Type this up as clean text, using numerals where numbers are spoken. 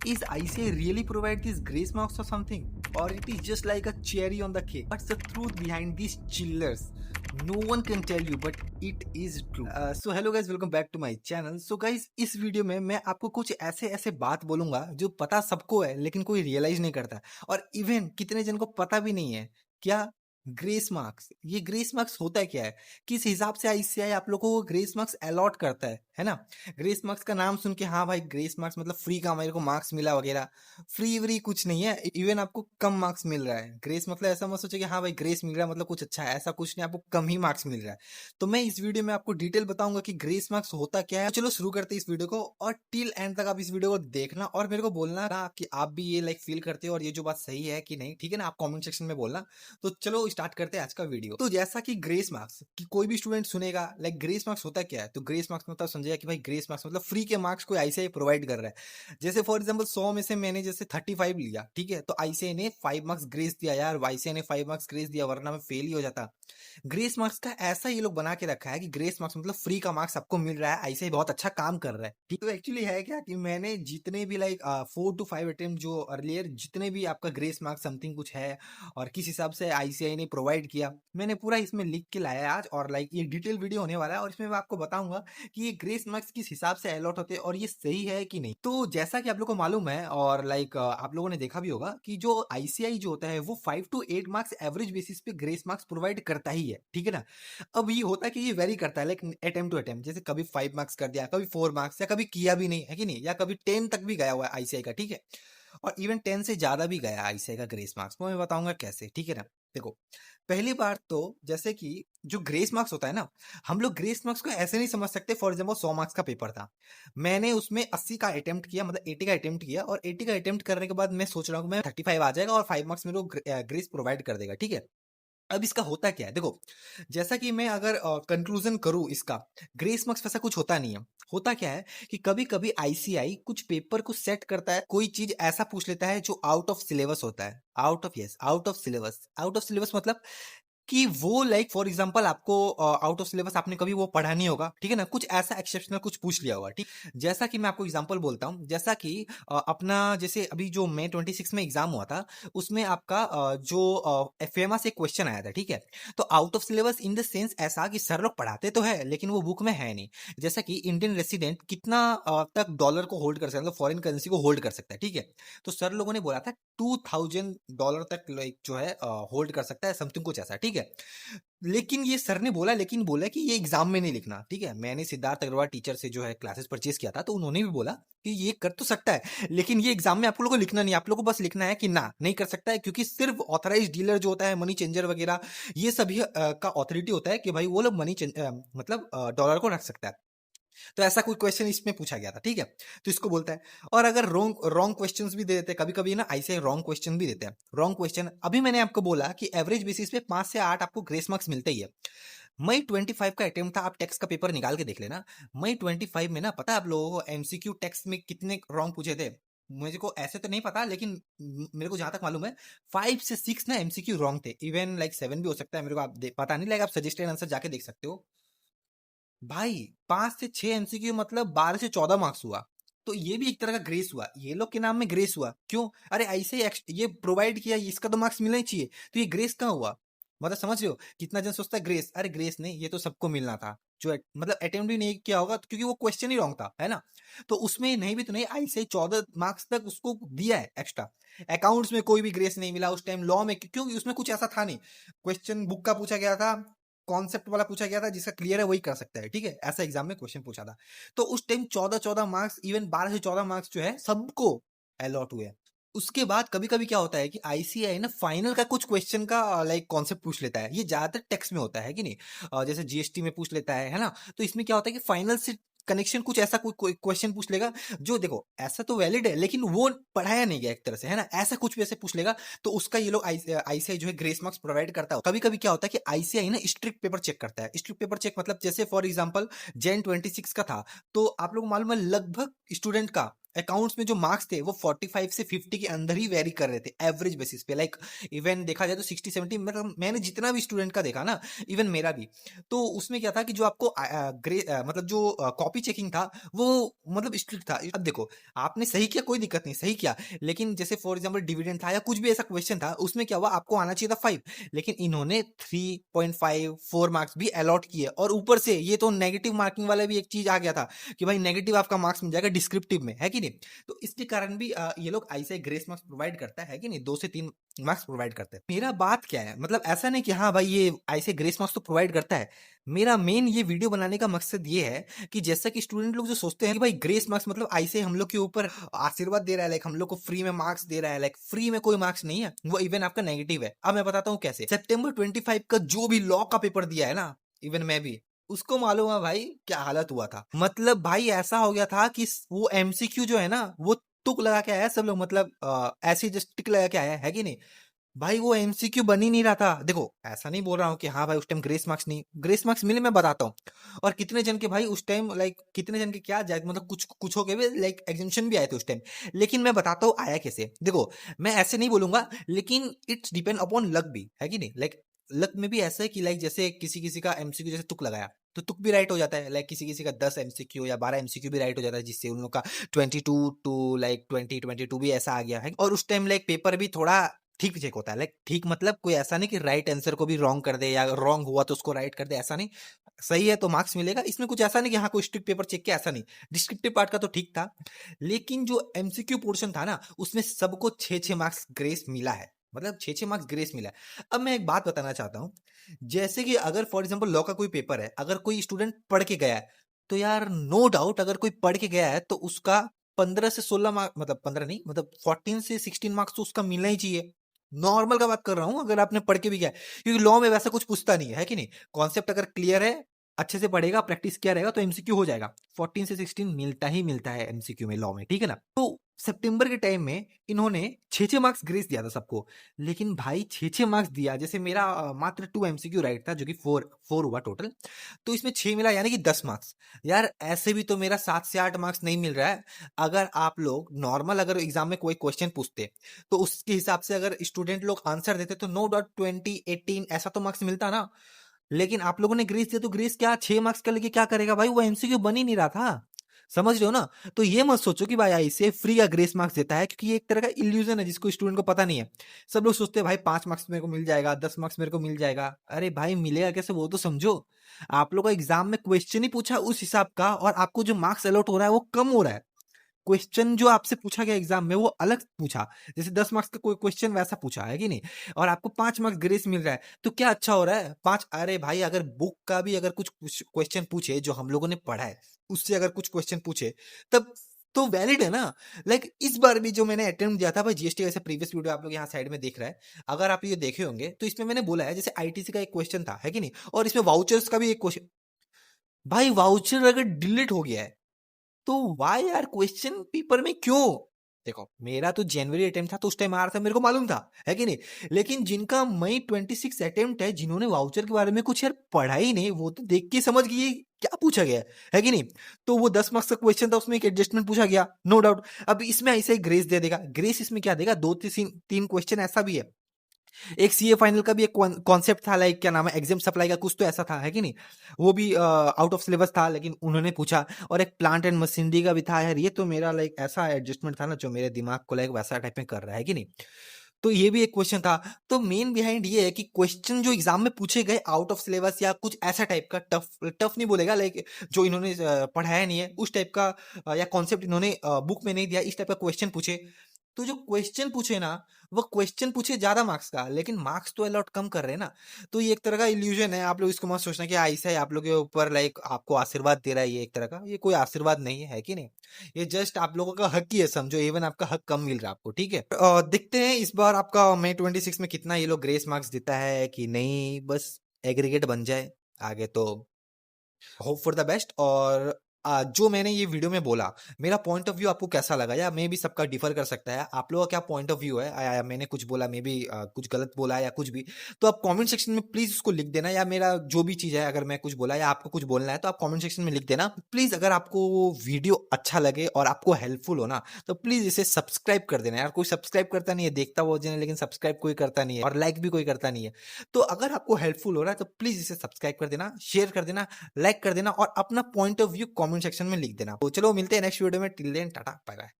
Is ICI really provide these grace marks or something? Or it is just like a cherry on the cake? What's the truth behind these chillers? No one can tell you, but it is true. So hello guys, welcome back to my channel. So guys, इस video में मैं आपको कुछ ऐसे ऐसे बात बोलूंगा जो पता सबको है लेकिन कोई रियलाइज नहीं करता, और इवन कितने जन को पता भी नहीं है। क्या? Grace marks. ये ग्रेस मार्क्स होता है क्या है, किस हिसाब से आईसीआई आप लोगों को ग्रेस मार्क्स अलॉट करता है ना? ग्रेस मार्क्स का नाम सुन के हाँ भाई ग्रेस मार्क्स मतलब फ्री का मेरे को मार्क्स मिला वगैरह। फ्री व्री कुछ नहीं है, इवन आपको कम मार्क्स मिल रहा है। ग्रेस मतलब ऐसा मत सोचो कि हाँ भाई ग्रेस मिल रहा है मतलब कुछ अच्छा है, ऐसा कुछ नहीं, आपको कम ही मार्क्स मिल रहा है। तो मैं इस वीडियो में आपको डिटेल बताऊंगा कि ग्रेस मार्क्स होता क्या है। तो चलो शुरू करते हैं इस वीडियो को, और टिल एंड तक आप इस वीडियो को देखना और मेरे को बोलना ना कि आप भी ये लाइक फील करते हो और ये जो बात सही है कि नहीं, ठीक है ना? आप कॉमेंट सेक्शन में बोलना। तो चलो स्टार्ट करते हैं आज का वीडियो। तो जैसा कि ग्रेस मार्क्स कि कोई भी स्टूडेंट सुनेगा लाइक ग्रेस मार्क्स होता क्या है, तो ग्रेस मार्क्स मतलब समझेगा कि भाई ग्रेस मार्क्स मतलब फ्री के मार्क्स कोई आईसीआई प्रोवाइड कर रहा है। जैसे फॉर एग्जांपल 100 में से मैंने जैसे 35 लिया, ठीक है, तो आईसीआई ने 5 मार्क्स ग्रेस दिया। यार आईसीआई ने 5 मार्क्स ग्रेस दिया, वरना मैं फेल ही हो जाता। ग्रेस मार्क्स का ऐसा ये लोग बना के रखा है कि ग्रेस मार्क्स मतलब फ्री का मार्क्स आपको मिल रहा है, आईसीआई बहुत अच्छा काम कर रहा है। ठीक, तो एक्चुअली है क्या कि मैंने जितने भी लाइक 4 to 5 अटेम्प्ट जो अर्लियर जितने भी आपका ग्रेस मार्क्स समथिंग कुछ है और किस हिसाब से आईसीआई ने प्रोवाइड किया, मैंने पूरा इसमें लिख के लाया आज। और लाइक ये डिटेल वीडियो होने वाला है और इसमें मैं आपको बताऊंगा कि ये ग्रेस मार्क्स किस हिसाब से अलॉट होते हैं और ये सही है कि नहीं। तो जैसा कि आप लोगों को मालूम है और लाइक आप लोगों ने देखा भी होगा कि जो आईसीआई जो होता है वो 5 to 8 मार्क्स एवरेज बेसिस पे ग्रेस मार्क्स प्रोवाइड करता ही है, ठीक है ना? अब ये होता है कि ये वेरी करता है लाइक अटेम्प्ट टू अटेम्प्ट, जैसे कभी 5 मार्क्स कर दिया, कभी 4 मार्क्स, या कभी किया भी नहीं है कि नहीं, या कभी 10 तक भी गया हुआ है आईसीआई का, ठीक है? और इवन 10 से ज्यादा भी गया आईसीआई का ग्रेस मार्क्स। तो मैं बताऊंगा कैसे, ठीक है ना? देखो, पहली बार तो जैसे कि जो ग्रेस मार्क्स होता है ना, हम लोग ग्रेस मार्क्स को ऐसे नहीं समझ सकते। फॉर एग्जाम्पल 100 मार्क्स का पेपर था, मैंने उसमें 80 का अटेम्प्ट किया, मतलब 80 का अटेम्प्ट किया, और 80 का अटेम्प्ट करने के बाद मैं सोच रहा हूँ मैं 35 आ जाएगा और 5 मार्क्स मेरे को ग्रेस प्रोवाइड कर देगा, ठीक है? अब इसका होता क्या है, देखो, जैसा कि मैं अगर कंक्लूजन करूं इसका, ग्रेस मार्क्स वैसा कुछ होता नहीं है। होता क्या है कि कभी कभी आईसीआई कुछ पेपर को सेट करता है, कोई चीज ऐसा पूछ लेता है जो आउट ऑफ सिलेबस होता है। Out of, yes, out of syllabus. Out of syllabus मतलब कि वो लाइक फॉर एग्जांपल आपको आउट ऑफ सिलेबस आपने कभी वो पढ़ा नहीं होगा, ठीक है ना? कुछ ऐसा एक्सेप्शनल कुछ पूछ लिया होगा, ठीक। जैसा कि मैं आपको एग्जांपल बोलता हूँ, जैसा कि अपना जैसे अभी जो May 26 में एग्जाम हुआ था, उसमें आपका जो फेमस एक क्वेश्चन आया था, ठीक है? तो out of syllabus in the sense ऐसा कि सर लोग पढ़ाते तो है लेकिन वो बुक में है नहीं। जैसा कि इंडियन रेसिडेंट कितना तक डॉलर को होल्ड कर सकता है, मतलब फॉरेन करेंसी को होल्ड कर सकता है, ठीक है? तो सर लोगों ने बोला था $2000 तक लाइक जो है होल्ड कर सकता है, समथिंग कुछ ऐसा, ठीक है? लेकिन ये सर ने बोला, लेकिन बोला कि ये एग्जाम में नहीं लिखना, ठीक है? मैंने सिद्धार्थ अग्रवाल टीचर से जो है क्लासेस परचेज किया था, तो उन्होंने भी बोला कि ये कर तो सकता है लेकिन ये एग्जाम में आप लोगों को लिखना नहीं, आप लोगों को बस लिखना है कि ना नहीं कर सकता है, क्योंकि सिर्फ ऑथराइज डीलर जो होता है, मनी चेंजर वगैरह, ये सभी का ऑथोरिटी होता है कि भाई वो लोग मतलब डॉलर को रख सकता है। तो ऐसा कोई क्वेश्चन इसमें पूछा गया था, ठीक है? तो इसको बोलता है। और अगर रॉन्ग रॉन्ग क्वेश्चंस भी दे देते हैं कभी कभी ना, ऐसे रॉन्ग क्वेश्चन भी देते हैं। रॉन्ग क्वेश्चन अभी मैंने आपको बोला कि एवरेज बेसिस पे 5 से 8 आपको ग्रेस मार्क्स मिलते ही है। मई 25 का अटेम्प्ट था, आप टेक्स्ट का पेपर निकाल के देख लेना। मई 25 में ना, पता है आप लोगों को एमसीक्यू टेक्स्ट में कितने रॉन्ग पूछे थे? मुझे को ऐसे तो नहीं पता, लेकिन मेरे को जहां तक मालूम है 5 से 6 ना एमसीक्यू रॉन्ग थे। इवन लाइक 7 भी हो सकता है, मेरे को आप पता नहीं, लाइक आप सजेस्टेड आंसर जाके देख सकते हो। भाई 5 से 6 एमसीक्यू मतलब 12 से 14 मार्क्स हुआ। तो ये भी एक तरह का ग्रेस हुआ, ये लोग के नाम में ग्रेस हुआ। क्यों? अरे ऐसे ही ये प्रोवाइड किया, इसका तो मार्क्स मिलना ही चाहिए, तो ये ग्रेस कहाँ हुआ? मतलब समझ रहे हो? कितना जन सोचता है ग्रेस, अरे ग्रेस नहीं, ये तो सबको मिलना था जो मतलब अटेम्प्ट भी नहीं किया होगा, क्योंकि वो क्वेश्चन ही रॉन्ग था, है ना? तो उसमें नहीं भी तो नहीं, ऐसे ही 14 मार्क्स तक उसको दिया है एक्स्ट्रा। अकाउंट्स में कोई भी ग्रेस नहीं मिला उस टाइम, लॉ में क्योंकि उसमें कुछ ऐसा था नहीं। क्वेश्चन बुक का पूछा गया था, कॉन्सेप्ट वाला पूछा गया था, जिसका क्लियर है वही कर सकता है, ठीक है? ऐसा एग्जाम में क्वेश्चन पूछा था। तो उस टाइम 14 मार्क्स, इवन 12 से 14 मार्क्स जो है सबको अलॉट हुए। उसके बाद कभी कभी क्या होता है कि आईसीआई ना फाइनल का कुछ क्वेश्चन का लाइक कॉन्सेप्ट पूछ लेता है। ये ज्यादातर टेक्स्ट में होता है कि नहीं, जैसे जीएसटी में पूछ लेता है ना? तो इसमें क्या होता है कि फाइनल से कनेक्शन कुछ ऐसा कोई क्वेश्चन पूछ लेगा जो, देखो, ऐसा तो वैलिड है लेकिन वो पढ़ाया नहीं गया एक तरह से, है ना? ऐसा कुछ भी ऐसे पूछ लेगा, तो उसका ये लोग आईसीआई जो है ग्रेस मार्क्स प्रोवाइड करता है। कभी कभी क्या होता है कि आईसीआई ना स्ट्रिक्ट पेपर चेक करता है। स्ट्रिक्ट पेपर चेक मतलब जैसे फॉर एग्जाम्पल Jan 26 का था, तो आप लोग को मालूम है लगभग स्टूडेंट का अकाउंट्स में जो मार्क्स थे वो 45 से 50 के अंदर ही वेरी कर रहे थे एवरेज बेसिस पे। लाइक इवन देखा जाए तो 60-70, मतलब मैंने जितना भी स्टूडेंट का देखा ना, इवन मेरा भी, तो उसमें क्या था कि जो आपको मतलब जो कॉपी चेकिंग था वो मतलब स्ट्रिक्ट था। अब देखो, आपने सही किया, कोई दिक्कत नहीं, सही किया, लेकिन जैसे फॉर एग्जाम्पल डिविडेंड था या कुछ भी ऐसा क्वेश्चन था, उसमें क्या हुआ, आपको आना चाहिए था 5, लेकिन इन्होंने 3.5 4 मार्क्स भी अलॉट किए। और ऊपर से ये तो नेगेटिव मार्किंग वाला भी एक चीज आ गया था कि भाई नेगेटिव आपका मार्क्स मिल जाएगा डिस्क्रिप्टिव में, है कि नहीं। तो इसके कारण भी ये लोग ऐसे ग्रेस मार्क्स प्रोवाइड करता है कि नहीं, 2 से 3 मार्क्स प्रोवाइड करते हैं। मेरा बात क्या है, मतलब ऐसा नहीं कि हाँ भाई ये ऐसे ग्रेस मार्क्स तो प्रोवाइड करता है। मेरा मेन ये वीडियो बनाने का मकसद ये है कि जैसा कि स्टूडेंट लोग जो सोचते हैं कि भाई ग्रेस मार्क्स मतलब ऐसे हम लोग के ऊपर आशीर्वाद दे रहा है, लाइक हम लोग को फ्री में मार्क्स दे रहा है, लाइक फ्री में कोई मार्क्स नहीं है, वो इवन आपका नेगेटिव है। अब मैं बताता हूँ कैसे। सितंबर 25 का जो भी लॉ का पेपर दिया है ना, इवन मैं भी, उसको मालूम है भाई क्या हालत हुआ था। मतलब भाई ऐसा हो गया था कि वो एमसीक्यू जो है ना, वो तुक लगा के आया सब लोग, मतलब ऐसे जस्ट टिक लगा के आया है कि नहीं। भाई वो एमसीक्यू बन ही नहीं रहा था। देखो ऐसा नहीं बोल रहा हूँ कि हाँ भाई उस टाइम ग्रेस मार्क्स नहीं, ग्रेस मार्क्स मिले, मैं बताता हूँ। और कितने जन के भाई उस टाइम, लाइक कितने जन के क्या जाए, मतलब कुछ हो गए भी, लाइक एग्जामिशन भी आए थे उस टाइम। लेकिन मैं बताता हूँ आया कैसे। देखो मैं ऐसे नहीं बोलूंगा, लेकिन इट्स डिपेंड अपॉन लक भी, है कि नहीं। लाइक लक में भी ऐसा है कि लाइक जैसे किसी किसी का एमसीक्यू जैसे तुक लगाया तो तुक भी राइट हो जाता है। लाइक किसी किसी का 10 एमसीक्यू या 12 एमसीक्यू भी राइट हो जाता है, जिससे उन लोग का 22 टू लाइक 20-22 भी ऐसा आ गया है। और उस टाइम लाइक पेपर भी थोड़ा ठीक चेक होता है। लाइक ठीक मतलब कोई ऐसा नहीं कि राइट आंसर को भी रॉन्ग कर दे या रॉन्ग हुआ तो उसको राइट कर दे, ऐसा नहीं। सही है तो मार्क्स मिलेगा, इसमें कुछ ऐसा नहीं कि हाँ कोई स्ट्रिक्ट पेपर चेक किया, ऐसा नहीं। डिस्क्रिप्टिव पार्ट का तो ठीक था, लेकिन जो एमसीक्यू पोर्शन था ना, उसमें सबको 6-6 मार्क्स ग्रेस मिला है, मतलब 6-6 मार्क्स ग्रेस मिला है। अब मैं एक बात बताना चाहता हूँ, जैसे कि अगर फॉर एग्जाम्पल लॉ का कोई पेपर है, अगर कोई स्टूडेंट पढ़ के गया है, तो यार नो डाउट अगर कोई पढ़ के गया है तो उसका 15 से 16 मार्क, मतलब 15 नहीं, मतलब 14 से 16 मार्क्स तो उसका मिलना ही चाहिए। नॉर्मल का बात कर रहा हूं, अगर आपने पढ़ के भी गया है, क्योंकि लॉ में वैसा कुछ पूछता नहीं है कि नहीं। कॉन्सेप्ट अगर क्लियर है, अच्छे से पढ़ेगा, प्रैक्टिस किया रहेगा, तो एमसीक्यू हो जाएगा। 14 से 16 मिलता ही मिलता है एमसीक्यू में, लॉ में, ठीक है ना। तो सितंबर के टाइम में इन्होंने 6-6 मार्क्स ग्रेस दिया था सबको। लेकिन भाई 6-6 मार्क्स दिया, जैसे मेरा मात्र 2 एमसीक्यू राइट था, जो कि 4 हुआ टोटल, तो इसमें 6 मिला, यानी कि 10 मार्क्स। यार ऐसे भी तो मेरा 7 से 8 मार्क्स नहीं मिल रहा है। अगर आप लोग नॉर्मल अगर एग्जाम में कोई क्वेश्चन पूछते, तो उसके हिसाब से अगर स्टूडेंट लोग आंसर देते, तो नो डाउट 20-18 ऐसा तो मार्क्स मिलता ना। लेकिन आप लोगों ने ग्रेस दिया, तो ग्रेस क्या 6 मार्क्स का लेके क्या करेगा भाई, वो एमसीक्यू बन ही नहीं रहा था। समझ रहे हो ना। तो ये मत सोचो कि भाई ऐसे फ्री का ग्रेस मार्क्स देता है, क्योंकि ये एक तरह का इल्यूजन है जिसको स्टूडेंट को पता नहीं है। सब लोग सोचते हैं भाई 5 मार्क्स मेरे को मिल जाएगा, 10 मार्क्स मेरे को मिल जाएगा। अरे भाई मिलेगा कैसे वो तो समझो। आप लोग का एग्जाम में क्वेश्चन ही पूछा उस हिसाब का, और आपको जो मार्क्स अलॉट हो रहा है वो कम हो रहा है। क्वेश्चन जो आपसे पूछा गया एग्जाम में वो अलग पूछा, जैसे 10 मार्क्स का कोई क्वेश्चन वैसा पूछा है कि नहीं, और आपको 5 मार्क्स ग्रेस मिल रहा है, तो क्या अच्छा हो रहा है 5। अरे भाई अगर बुक का भी अगर कुछ क्वेश्चन पूछे जो हम लोगों ने पढ़ा है, उससे अगर कुछ क्वेश्चन पूछे, तब तो वैलिड है ना। लाइक इस बार भी जो मैंने अटेम्प्ट दिया था भाई जीएसटी, वैसे प्रीवियस वीडियो आप लोग यहाँ साइड में देख रहे हैं, अगर आप ये देखे होंगे तो इसमें मैंने बोला है, जैसे आईटीसी का एक क्वेश्चन था, है कि नहीं, और इसमें वाउचर्स का भी एक क्वेश्चन। भाई वाउचर अगर डिलीट हो गया है, तो वाई यार क्वेश्चन पेपर में क्यों। देखो मेरा तो जनवरी अटेम्प्ट था, तो उस टाइम आ रहा था, मेरे को मालूम था, है कि नहीं। लेकिन जिनका मई 26 अटेम्प्ट है, जिन्होंने वाउचर के बारे में कुछ यार पढ़ा ही नहीं, वो तो देख के समझ गए क्या पूछा गया है कि नहीं। तो वो 10 मार्क्स का क्वेश्चन था, उसमें एक एडजस्टमेंट पूछा गया, नो डाउट। अब इसमें ऐसे ही ग्रेस दे देगा। ग्रेस इसमें क्या देगा, 2-3 क्वेश्चन ऐसा भी है। एक सीए फाइनल का भी एक कॉन्सेप्ट था, लाइक क्या नाम है, एग्जाम सप्लाई का कुछ तो ऐसा था, है कि नहीं। वो भी आउट ऑफ सिलेबस था, लेकिन उन्होंने पूछा। और एक प्लांट एंड मशीनरी का भी था। यार ये तो मेरा लाइक ऐसा एडजस्टमेंट था ना, जो मेरे दिमाग को लाइक वैसा टाइप में कर रहा है कि नहीं। तो ये भी एक क्वेश्चन था। तो मेन बिहाइंड ये है कि क्वेश्चन जो एग्जाम में पूछे गए आउट ऑफ सिलेबस या कुछ ऐसा टाइप का, टफ टफ नहीं बोलेगा, लाइक जो इन्होंने पढ़ाया नहीं है उस टाइप का, या कॉन्सेप्ट इन्होंने बुक में नहीं दिया, इस टाइप का क्वेश्चन पूछे। तो जो क्वेश्चन पूछे ना, वो क्वेश्चन पूछे ज्यादा मार्क्स का, लेकिन मार्क्स तो अलॉट कम कर रहे हैं ना। तो ये एक तरह का इल्यूजन है। आप लोग इसको मत सोचना कि ऐसा है आप लोग के ऊपर लाइक आपको आशीर्वाद दे रहा है, ये एक तरह का, ये कोई आशीर्वाद नहीं है कि नहीं। ये जस्ट आप लोगों का हक ही है, समझो। इवन आपका हक कम मिल रहा है आपको, ठीक है। देखते हैं इस बार आपका मई 26 में कितना ये लोग ग्रेस मार्क्स देता है कि नहीं, बस एग्रीगेट बन जाए आगे तो होप फॉर द बेस्ट। और जो मैंने ये वीडियो में बोला, मेरा पॉइंट ऑफ व्यू आपको कैसा लगा, या मे बी सबका डिफर कर सकता है। आप लोगों का क्या पॉइंट ऑफ व्यू है, या मैंने कुछ बोला, मे बी कुछ गलत बोला है या कुछ भी, तो आप कमेंट सेक्शन में प्लीज उसको लिख देना। या मेरा जो भी चीज है, अगर मैं कुछ बोला या आपको कुछ बोलना है, तो आप कमेंट सेक्शन में लिख देना प्लीज। अगर आपको वो वीडियो अच्छा लगे और आपको हेल्पफुल हो ना, तो प्लीज इसे सब्सक्राइब कर देना यार। कोई सब्सक्राइब करता नहीं है, देखता वो जने, लेकिन सब्सक्राइब कोई करता नहीं है और लाइक भी कोई करता नहीं है। तो अगर आपको हेल्पफुल हो रहा है तो प्लीज इसे सब्सक्राइब कर देना, शेयर कर देना, लाइक कर देना और अपना point of view comment section में लिख देना। तो चलो मिलते हैं नेक्स्ट वीडियो में। Till then tata bye bye.